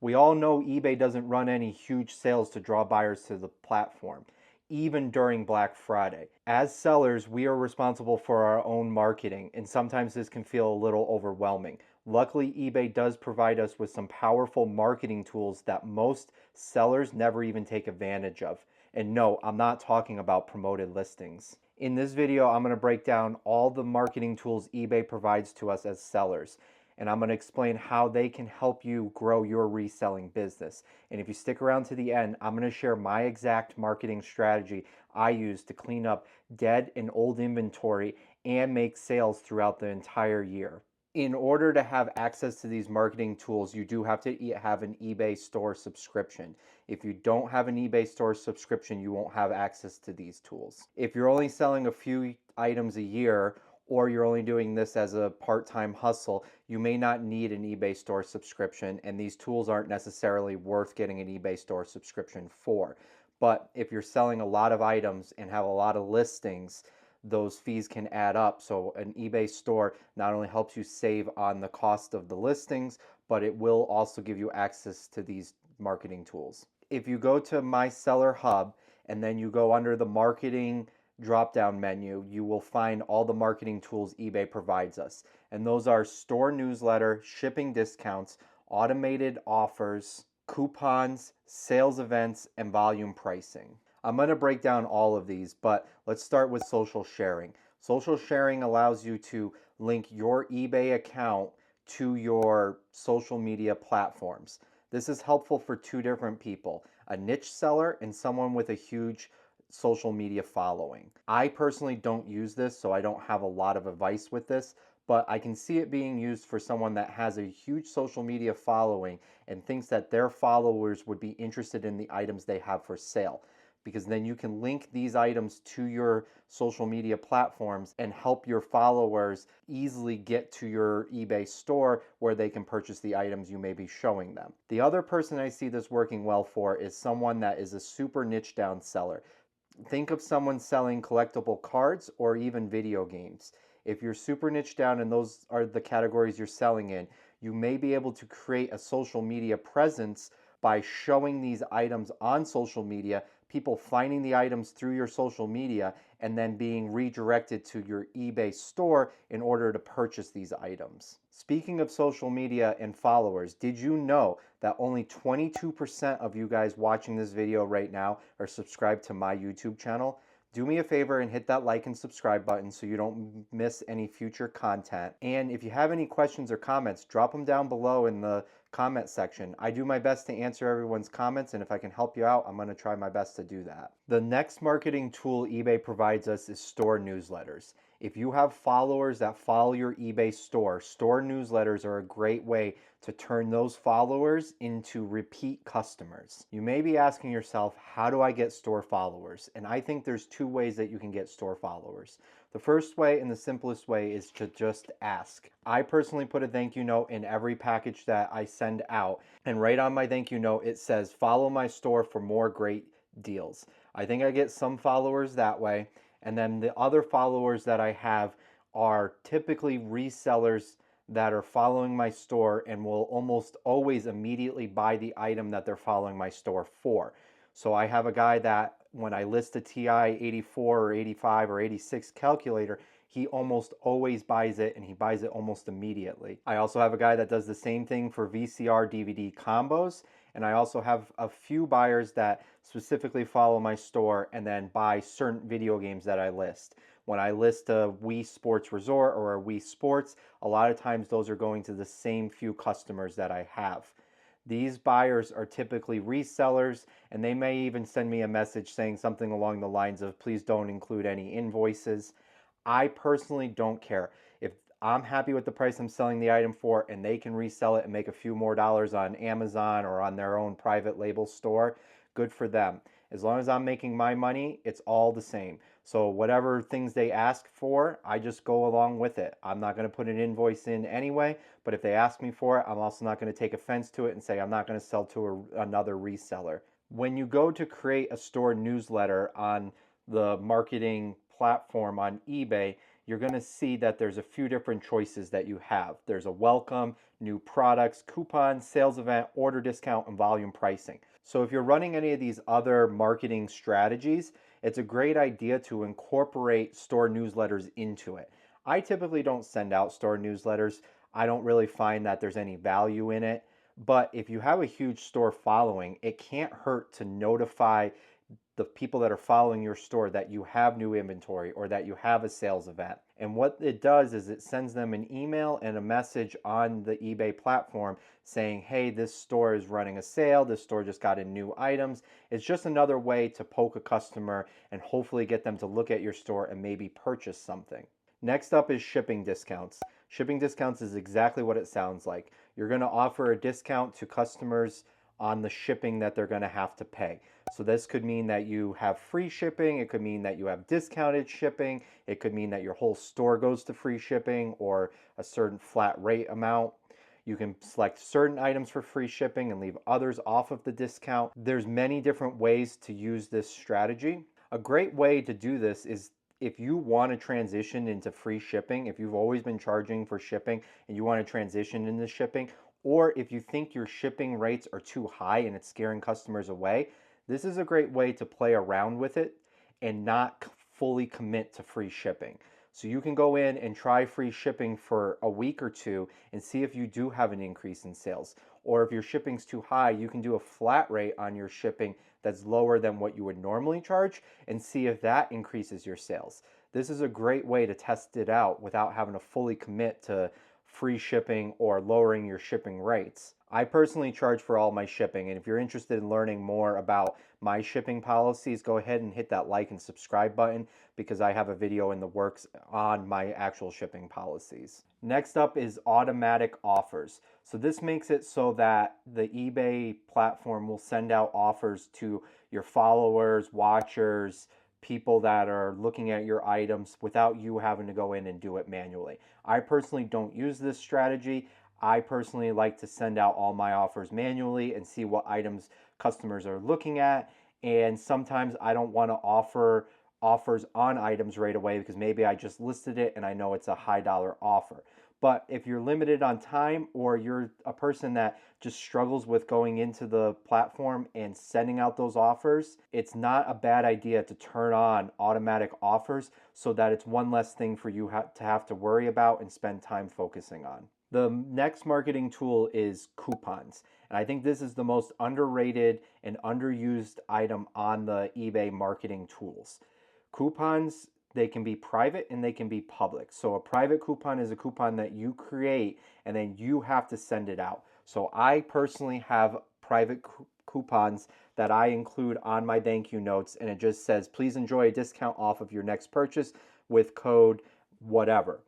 We all know eBay doesn't run any huge sales to draw buyers to the platform, even during Black Friday. As sellers, we are responsible for our own marketing, and sometimes this can feel a little overwhelming. Luckily, eBay does provide us with some powerful marketing tools that most sellers never even take advantage of. And no, I'm not talking about promoted listings. In this video, I'm going to break down all the marketing tools eBay provides to us as sellers, and I'm going to explain how they can help you grow your reselling business. And if you stick around to the end, I'm going to share my exact marketing strategy I use to clean up dead and old inventory and make sales throughout the entire year. In order to have access to these marketing tools, you do have to have an eBay store subscription. If you don't have an eBay store subscription, you won't have access to these tools. If you're only selling a few items a year, or you're only doing this as a part-time hustle, you may not need an eBay store subscription, and these tools aren't necessarily worth getting an eBay store subscription for. But if you're selling a lot of items and have a lot of listings, those fees can add up. So an eBay store not only helps you save on the cost of the listings, but it will also give you access to these marketing tools. If you go to My Seller Hub and then you go under the marketing drop down menu, you will find all the marketing tools eBay provides us. And those are store newsletter, shipping discounts, automated offers, coupons, sales events, and volume pricing. I'm going to break down all of these, but let's start with social sharing. Social sharing allows you to link your eBay account to your social media platforms. This is helpful for two different people, a niche seller and someone with a huge social media following. I personally don't use this, so I don't have a lot of advice with this, but I can see it being used for someone that has a huge social media following and thinks that their followers would be interested in the items they have for sale, because then you can link these items to your social media platforms and help your followers easily get to your eBay store where they can purchase the items you may be showing them. The other person I see this working well for is someone that is a super niche down seller. Think of someone selling collectible cards or even video games. If you're super niche down and those are the categories you're selling in, you may be able to create a social media presence by showing these items on social media, people finding the items through your social media, and then being redirected to your eBay store in order to purchase these items. Speaking of social media and followers, did you know that only 22% of you guys watching this video right now are subscribed to my YouTube channel? Do me a favor and hit that like and subscribe button so you don't miss any future content. And if you have any questions or comments, drop them down below in the comment section. I do my best to answer everyone's comments, and if I can help you out, I'm going to try my best to do that. The next marketing tool eBay provides us is store newsletters. If you have followers that follow your eBay store, store newsletters are a great way to turn those followers into repeat customers. You may be asking yourself, how do I get store followers? And I think there's two ways that you can get store followers. The first way and the simplest way is to just ask. I personally put a thank you note in every package that I send out, and right on my thank you note it says, follow my store for more great deals. I think I get some followers that way, and then the other followers that I have are typically resellers that are following my store and will almost always immediately buy the item that they're following my store for. So I have a guy that when I list a TI 84 or 85 or 86 calculator, he almost always buys it, and he buys it almost immediately. I also have a guy that does the same thing for VCR DVD combos, and I also have a few buyers that specifically follow my store and then buy certain video games that I list. When I list a Wii Sports Resort or a Wii Sports, a lot of times those are going to the same few customers that I have. These buyers are typically resellers, and they may even send me a message saying something along the lines of, please don't include any invoices. I personally don't care. If I'm happy with the price I'm selling the item for and they can resell it and make a few more dollars on Amazon or on their own private label store, good for them. As long as I'm making my money, it's all the same. So whatever things they ask for, I just go along with it. I'm not going to put an invoice in anyway, but if they ask me for it, I'm also not going to take offense to it and say I'm not going to sell to another reseller. When you go to create a store newsletter on the marketing platform on eBay, you're going to see that there's a few different choices that you have. There's a welcome, new products, coupons, sales event, order discount, and volume pricing. So if you're running any of these other marketing strategies, it's a great idea to incorporate store newsletters into it. I typically don't send out store newsletters. I don't really find that there's any value in it. But if you have a huge store following, it can't hurt to notify the people that are following your store that you have new inventory or that you have a sales event. And what it does is it sends them an email and a message on the eBay platform saying, hey, this store is running a sale. This store just got in new items. It's just another way to poke a customer and hopefully get them to look at your store and maybe purchase something. Next up is shipping discounts. Shipping discounts is exactly what it sounds like. You're going to offer a discount to customers on the shipping that they're going to have to pay. So this could mean that you have free shipping. It could mean that you have discounted shipping. It could mean that your whole store goes to free shipping or a certain flat rate amount. You can select certain items for free shipping and leave others off of the discount. There's many different ways to use this strategy. A great way to do this is if you want to transition into free shipping, if you've always been charging for shipping and you want to transition into shipping, or if you think your shipping rates are too high and it's scaring customers away, this is a great way to play around with it and not fully commit to free shipping. So you can go in and try free shipping for a week or two and see if you do have an increase in sales. Or if your shipping's too high, you can do a flat rate on your shipping that's lower than what you would normally charge and see if that increases your sales. This is a great way to test it out without having to fully commit to free shipping or lowering your shipping rates. I personally charge for all my shipping, and if you're interested in learning more about my shipping policies, go ahead and hit that like and subscribe button because I have a video in the works on my actual shipping policies. Next up is automatic offers. So this makes it so that the eBay platform will send out offers to your followers, watchers, people that are looking at your items without you having to go in and do it manually. I personally don't use this strategy. I personally like to send out all my offers manually and see what items customers are looking at. And sometimes I don't want to offer offers on items right away because maybe I just listed it and I know it's a high dollar offer. But if you're limited on time or you're a person that just struggles with going into the platform and sending out those offers, it's not a bad idea to turn on automatic offers so that it's one less thing for you to have to worry about and spend time focusing on. The next marketing tool is coupons. And I think this is the most underrated and underused item on the eBay marketing tools. Coupons, they can be private and they can be public. So a private coupon is a coupon that you create and then you have to send it out. So I personally have private coupons that I include on my thank you notes, and it just says, please enjoy a discount off of your next purchase with code whatever.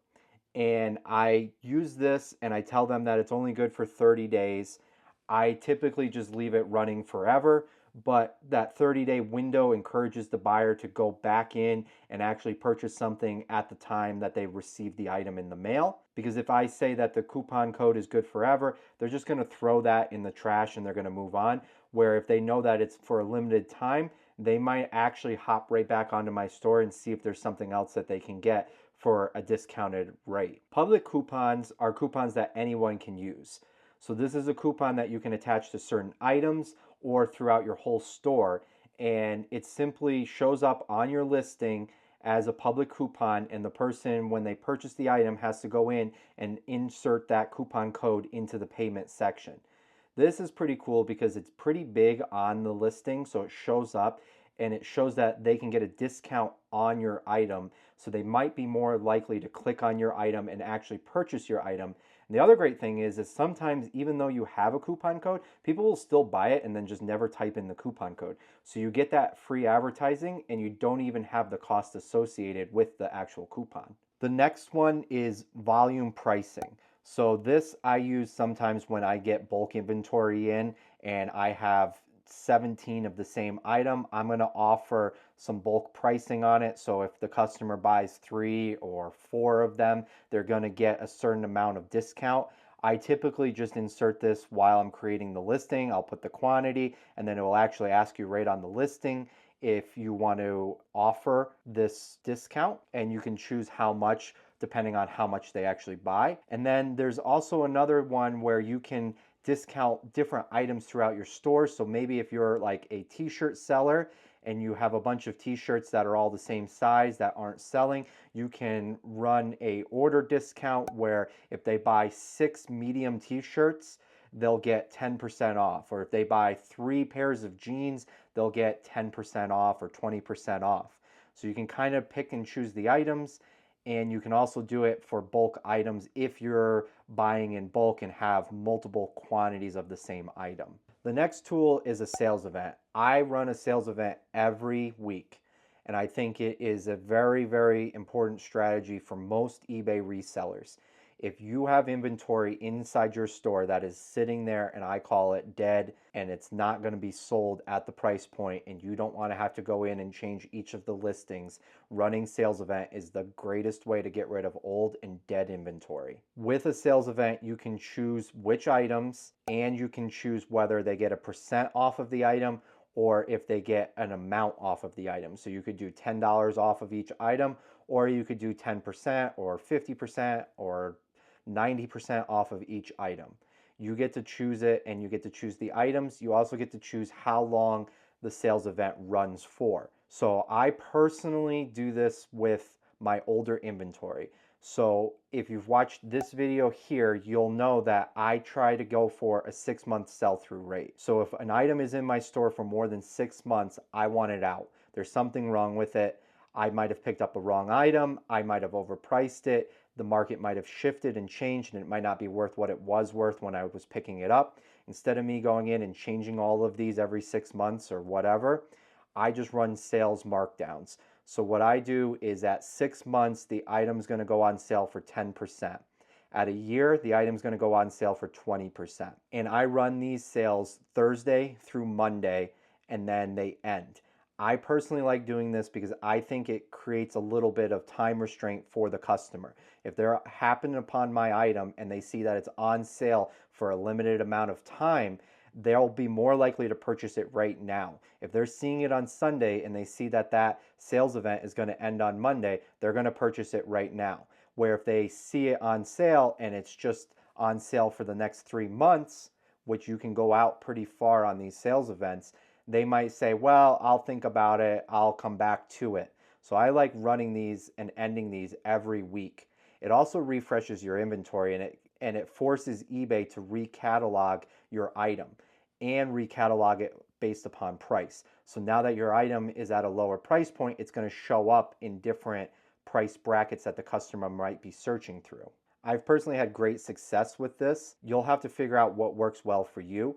And I use this and I tell them that it's only good for 30 days. I typically just leave it running forever, but that 30-day window encourages the buyer to go back in and actually purchase something at the time that they receive the item in the mail. Because if I say that the coupon code is good forever, they're just going to throw that in the trash and they're going to move on. Where if they know that it's for a limited time, they might actually hop right back onto my store and see if there's something else that they can get for a discounted rate. Public coupons are coupons that anyone can use. So this is a coupon that you can attach to certain items or throughout your whole store, and it simply shows up on your listing as a public coupon, and the person, when they purchase the item, has to go in and insert that coupon code into the payment section. This is pretty cool because it's pretty big on the listing, so it shows up and it shows that they can get a discount on your item, so they might be more likely to click on your item and actually purchase your item. And the other great thing is sometimes even though you have a coupon code, people will still buy it and then just never type in the coupon code. So you get that free advertising and you don't even have the cost associated with the actual coupon. The next one is volume pricing. So this I use sometimes when I get bulk inventory in and I have 17 of the same item. I'm going to offer some bulk pricing on it. So if the customer buys 3 or 4 of them, they're going to get a certain amount of discount. I typically just insert this while I'm creating the listing. I'll put the quantity and then it will actually ask you right on the listing if you want to offer this discount, and you can choose how much depending on how much they actually buy. And then there's also another one where you can discount different items throughout your store. So maybe if you're like a t-shirt seller and you have a bunch of t-shirts that are all the same size that aren't selling, you can run a order discount where if they buy 6 medium t-shirts, they'll get 10% off. Or if they buy 3 pairs of jeans, they'll get 10% off or 20% off. So you can kind of pick and choose the items, and you can also do it for bulk items if you're buying in bulk and have multiple quantities of the same item. The next tool is a sales event. I run a sales event every week, and I think it is a very, very important strategy for most eBay resellers. If you have inventory inside your store that is sitting there, and I call it dead, and it's not going to be sold at the price point, and you don't want to have to go in and change each of the listings, running sales event is the greatest way to get rid of old and dead inventory. With a sales event, you can choose which items, and you can choose whether they get a percent off of the item or if they get an amount off of the item. So you could do $10 off of each item, or you could do 10% or 50% or 90% off of each item. You get to choose it, and you get to choose the items. You also get to choose how long the sales event runs for. So I personally do this with my older inventory. So if you've watched this video here, you'll know that I try to go for a 6-month sell-through rate. So if an item is in my store for more than 6 months, I want it out. There's something wrong with it. I might have picked up a wrong item. I might have overpriced it. The market might have shifted and changed, and it might not be worth what it was worth when I was picking it up. Instead of me going in and changing all of these every 6 months or whatever, I just run sales markdowns. So what I do is at 6 months, the item's going to go on sale for 10%. At a year, the item's going to go on sale for 20%. And I run these sales Thursday through Monday, and then they end. I personally like doing this because I think it creates a little bit of time restraint for the customer. If they're happening upon my item and they see that it's on sale for a limited amount of time, they'll be more likely to purchase it right now. If they're seeing it on Sunday and they see that that sales event is going to end on Monday, they're going to purchase it right now. Where if they see it on sale and it's just on sale for the next 3 months, which you can go out pretty far on these sales events, they might say, well, I'll think about it, I'll come back to it. So I like running these and ending these every week. It also refreshes your inventory, and it forces eBay to recatalog your item and recatalog it based upon price. So now that your item is at a lower price point, it's going to show up in different price brackets that the customer might be searching through. I've personally had great success with this. You'll have to figure out what works well for you.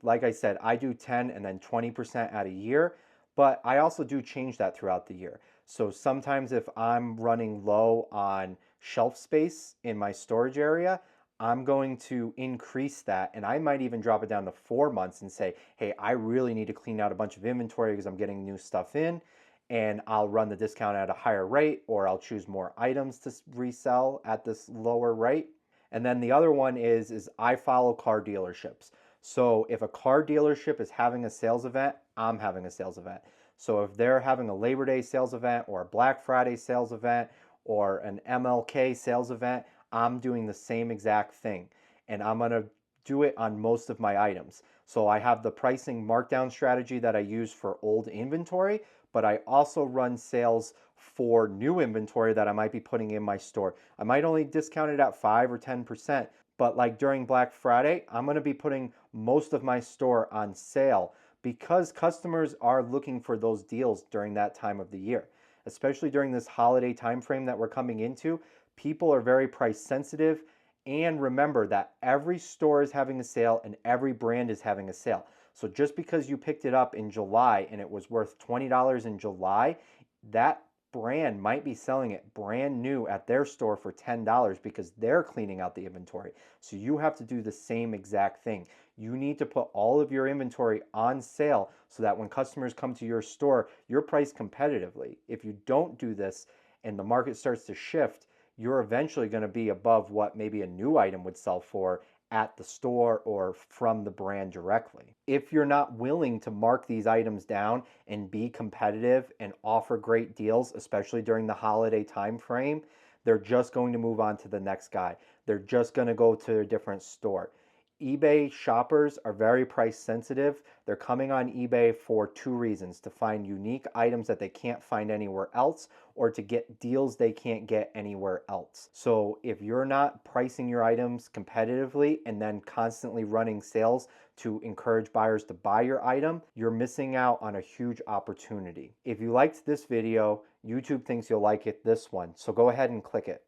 Like I said, I do 10 and then 20% at a year, but I also do change that throughout the year. So sometimes if I'm running low on shelf space in my storage area, I'm going to increase that, and I might even drop it down to 4 months and say, hey, I really need to clean out a bunch of inventory because I'm getting new stuff in, and I'll run the discount at a higher rate, or I'll choose more items to resell at this lower rate. And then the other one is I follow car dealerships. So if a car dealership is having a sales event, I'm having a sales event. So if they're having a Labor Day sales event or a Black Friday sales event or an MLK sales event, I'm doing the same exact thing. And I'm going to do it on most of my items. So I have the pricing markdown strategy that I use for old inventory, but I also run sales for new inventory that I might be putting in my store. I might only discount it at 5 or 10%, but like during Black Friday, I'm going to be putting most of my store on sale because customers are looking for those deals during that time of the year. Especially during this holiday time frame that we're coming into, people are very price sensitive. And remember that every store is having a sale and every brand is having a sale. So just because you picked it up in July and it was worth $20 in July, that brand might be selling it brand new at their store for $10 because they're cleaning out the inventory. So you have to do the same exact thing. You need to put all of your inventory on sale so that when customers come to your store, you're priced competitively. If you don't do this and the market starts to shift, you're eventually going to be above what maybe a new item would sell for, at the store or from the brand directly. If you're not willing to mark these items down and be competitive and offer great deals, especially during the holiday time frame, they're just going to move on to the next guy. They're just going to go to a different store. eBay shoppers are very price sensitive. They're coming on eBay for two reasons: to find unique items that they can't find anywhere else, or to get deals they can't get anywhere else. So if you're not pricing your items competitively and then constantly running sales to encourage buyers to buy your item, you're missing out on a huge opportunity. If you liked this video, YouTube thinks you'll like this one. So go ahead and click it.